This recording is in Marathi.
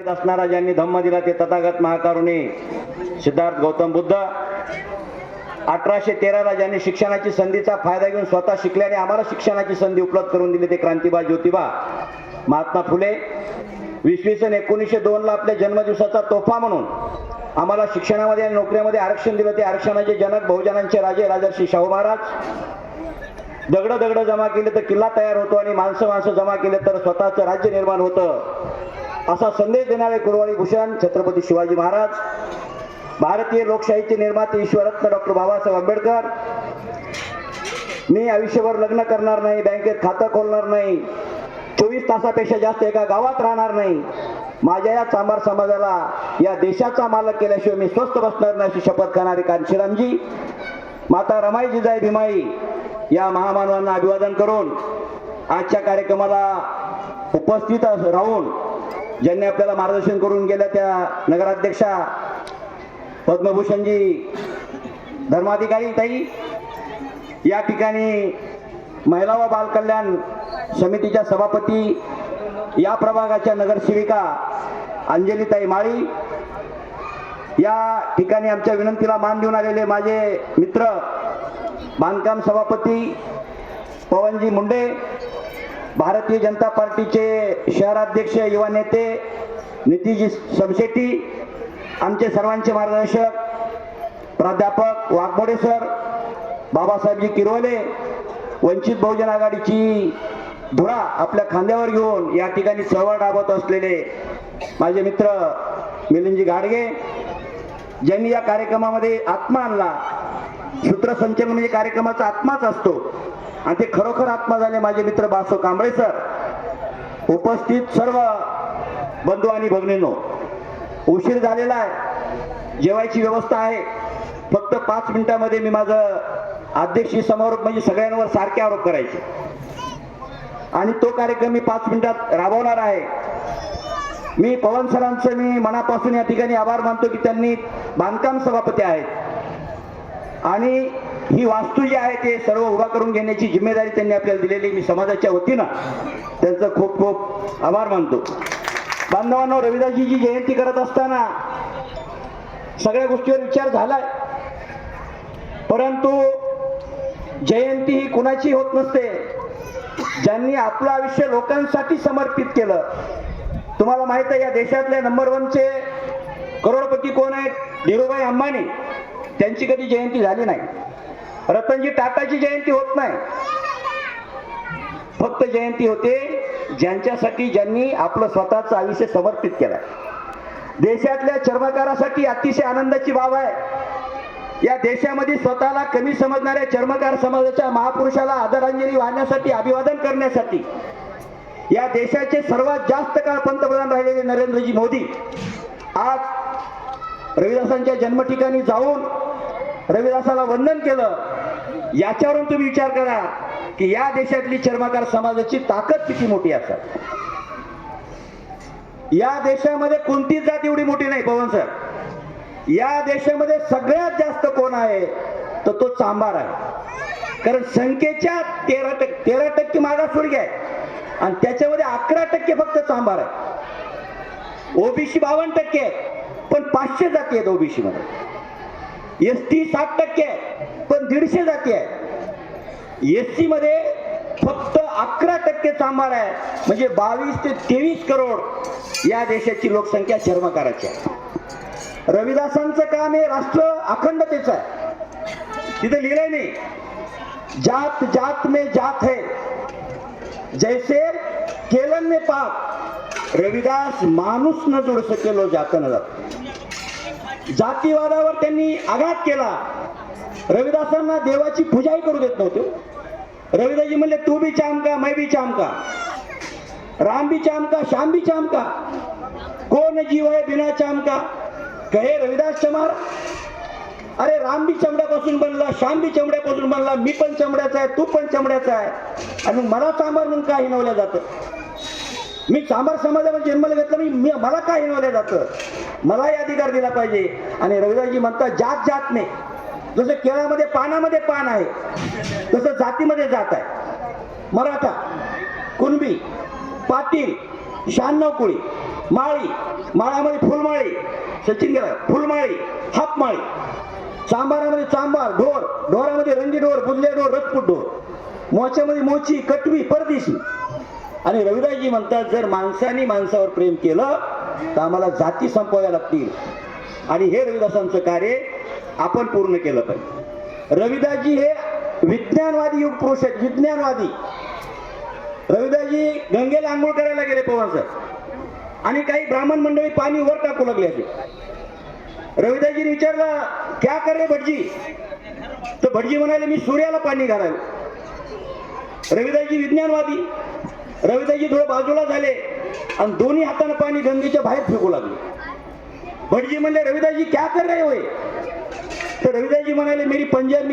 असणारा ज्यांनी धम्म दिला ते तथागत महाकारुणी सिद्धार्थ गौतम बुद्ध. 1813ला ज्यांनी शिक्षणाची संधीचा फायदा घेऊन स्वतः शिकल्याने आम्हाला शिक्षणाची संधी उपलब्ध करून दिली ते क्रांतिबा ज्योतिबा महात्मा फुले. 1902ला आपल्या जन्मदिवसाचा तोफा म्हणून आम्हाला शिक्षणामध्ये आणि नोकऱ्यामध्ये आरक्षण दिलं ते आरक्षणाचे जनक बहुजनांचे राजे राजर्षी शाहू महाराज. दगड जमा केले तर किल्ला तयार होतो आणि माणसं जमा केले तर स्वतःचं राज्य निर्माण होतं असा संदेश देणारे कुरवाडी भूषण छत्रपती शिवाजी महाराज. भारतीय लोकशाहीचे निर्माते ईश्वररत्न डॉक्टर बाबासाहेब आंबेडकर. मी आयुष्यभर लग्न करणार नाही, बँकेत खातं खोलणार नाही, 24 तासापेक्षा जास्त एका गावात राहणार नाही, माझ्या या चांभार समाजाला या देशाचा मालक केल्याशिवाय मी स्वस्थ बसणार नाही अशी शपथ घेणारे कांशीरामजी. माता रमाई जिजाई भीमाई या महामानवांना अभिवादन करून आजच्या कार्यक्रमाला उपस्थित राहून ज्यांनी आपल्याला मार्गदर्शन करून गेल्या त्या नगराध्यक्षा पद्मभूषणजी धर्माधिकारी ताई, या ठिकाणी महिला व बाल कल्याण समितीच्या सभापती, या प्रभागाच्या नगरसेविका अंजलीताई माळी, या ठिकाणी आमच्या विनंतीला मान देऊन आलेले माझे मित्र बांधकाम सभापती पवनजी मुंडे, भारतीय जनता पार्टीचे शहराध्यक्ष युवा नेते नितीजी समशेट्टी, आमचे सर्वांचे मार्गदर्शक प्राध्यापक वाघमोडे सर, बाबासाहेबजी किरवले, वंचित बहुजन आघाडीची धुरा आपल्या खांद्यावर घेऊन या ठिकाणी चळवळ राबवत असलेले माझे मित्र मिलिंदजी गाडगे, ज्यांनी या कार्यक्रमामध्ये आत्मा आणला. सूत्रसंचलन म्हणजे कार्यक्रमाचा आत्माच असतो आणि ते खरोखर आत्मा झाले माझे मित्र बासो कांबळे सर. उपस्थित सर्व बंधू आणि भगिनींनो, उशीर झालेला आहे, जेवायची व्यवस्था आहे. फक्त 5 मिनिटांमध्ये मी माझं अध्यक्षी समारोप म्हणजे सगळ्यांवर सारखे आरोप करायचे आणि तो कार्यक्रम मी 5 मिनिटात राबवणार आहे. मी पवन सरांचं मी मनापासून या ठिकाणी आभार मानतो की त्यांनी बांधकाम सभापती आहेत आणि ही वास्तू जी आहे ते सर्व उभा करून घेण्याची जिम्मेदारी त्यांनी आपल्याला दिलेली. मी समाजाच्या वतीनं त्यांचं खूप खूप आभार मानतो. बांधवांनो, रविदासजीची जयंती करत असताना सगळ्या गोष्टीवर विचार झालाय, परंतु जयंती ही कुणाची होत नसते, ज्यांनी आपलं आयुष्य लोकांसाठी समर्पित केलं. तुम्हाला माहित आहे या देशातले नंबर 1चे करोडपती कोण आहेत? धीरूभाई अंबानी. त्यांची कधी जयंती झाली नाही. रतनजी टाटाची जयंती होत नाही. फक्त जयंती होते ज्यांच्यासाठी ज्यांनी आपलं स्वतःचं आयुष्य समर्पित केलं. देशातल्या चर्मकारासाठी अतिशय आनंदाची बाब आहे. या देशामध्ये स्वतःला कमी समजणाऱ्या चर्मकार समाजाच्या महापुरुषाला आदरांजली वाहण्यासाठी, अभिवादन करण्यासाठी या देशाचे सर्वात जास्त काळ पंतप्रधान राहिलेले नरेंद्रजी मोदी आज रविदासांच्या जन्म ठिकाणी जाऊन रविदासाला वंदन केलं. याच्यावरून तुम्ही विचार करा की या देशातली चर्मकार समाजाची ताकद किती मोठी असेल. या देशामध्ये कोणतीच जात एवढी मोठी नाही पवन सर. या देशामध्ये सगळ्यात जास्त कोण आहे तर तो चांभार आहे. कारण संख्येच्या 13% मागासवर्गीय आहे आणि त्याच्यामध्ये 11% फक्त चांभार आहे. ओबीसी 52% आहे पण 500 जाती आहेत ओबीसी मध्ये. एसटी 60% आहे पण 150 जाती आहे. एससी मध्ये फक्त 11% चांभार आहे. म्हणजे 22 ते 23 करोड या देशाची लोकसंख्या चर्मकाराची आहे. रविदासांचं काम हे राष्ट्र अखंडतेचं आहे. तिथे लिहिलंय नाही, जात जात में जात है जैसे केलन में पाप, रविदास माणूस न जोड सकेलो जात न जात. जातीवादावर त्यांनी आघात केला. रविदासांना देवाची पूजाही करू देत नव्हते. रविदासजी म्हणले तू भी चाम का मैं भी चाम का, राम भी चाम का श्याम भी चाम का, कौन जीव है बिना चाम का, कहे रविदास चमार. अरे राम भी चमड्यापासून बनला, श्याम भी चमड्यापासून बनला, मी पण चमड्याचा आहे, तू पण चमड्याचा आहे आणि मला चांभार म्हणून का हिनवलं जातं? मी चांभार समाजामध्ये जन्माला घेतला, मला का हिनवलं जातं? मलाही अधिकार दिला पाहिजे. आणि रविदासजी म्हणतात जात जात नाही. जसं केळामध्ये पानामध्ये पान आहे तसं जातीमध्ये जात आहे. मराठा, कुणबी, पाटील, 96 कुळी, माळी, माळ्यामध्ये फुलमाळी, सचिन गेला, फुलमाळी, हापमाळी, चांबारामध्ये चांबार, ढोर, ढोरामध्ये रंगी ढोर, बुल्ले ढोर, रजपूत ढोर, मोच्यामध्ये मोची, कटवी, परदेशी. आणि रविदासजी म्हणतात जर माणसाने माणसावर प्रेम केलं तर आम्हाला जाती संपवाव्या लागतील. आणि हे रविदासांचं कार्य आपण पूर्ण केलं पाहिजे. रविदासजी हे विज्ञानवादी युग पुरुष आहेत, विज्ञानवादी. रविदासजी गंगेला आंघोळ करायला गेले पवन सर आणि काही ब्राह्मण मंडळी पाणी वर टाकू लागले असे. रविदासजीने विचारलं क्या कर रे भटजी, तर भटजी म्हणाले मी सूर्याला पाणी घालायला. रविदासजी विज्ञानवादी. रविदासजी थोडं बाजूला झाले आणि दोन्ही हाताने पाणी गंगेच्या बाहेर फेकू लागले. भटजी म्हणले रविदासजी क्या कर रहे होय, तर रविदासजी म्हणाले मेरी पंजाब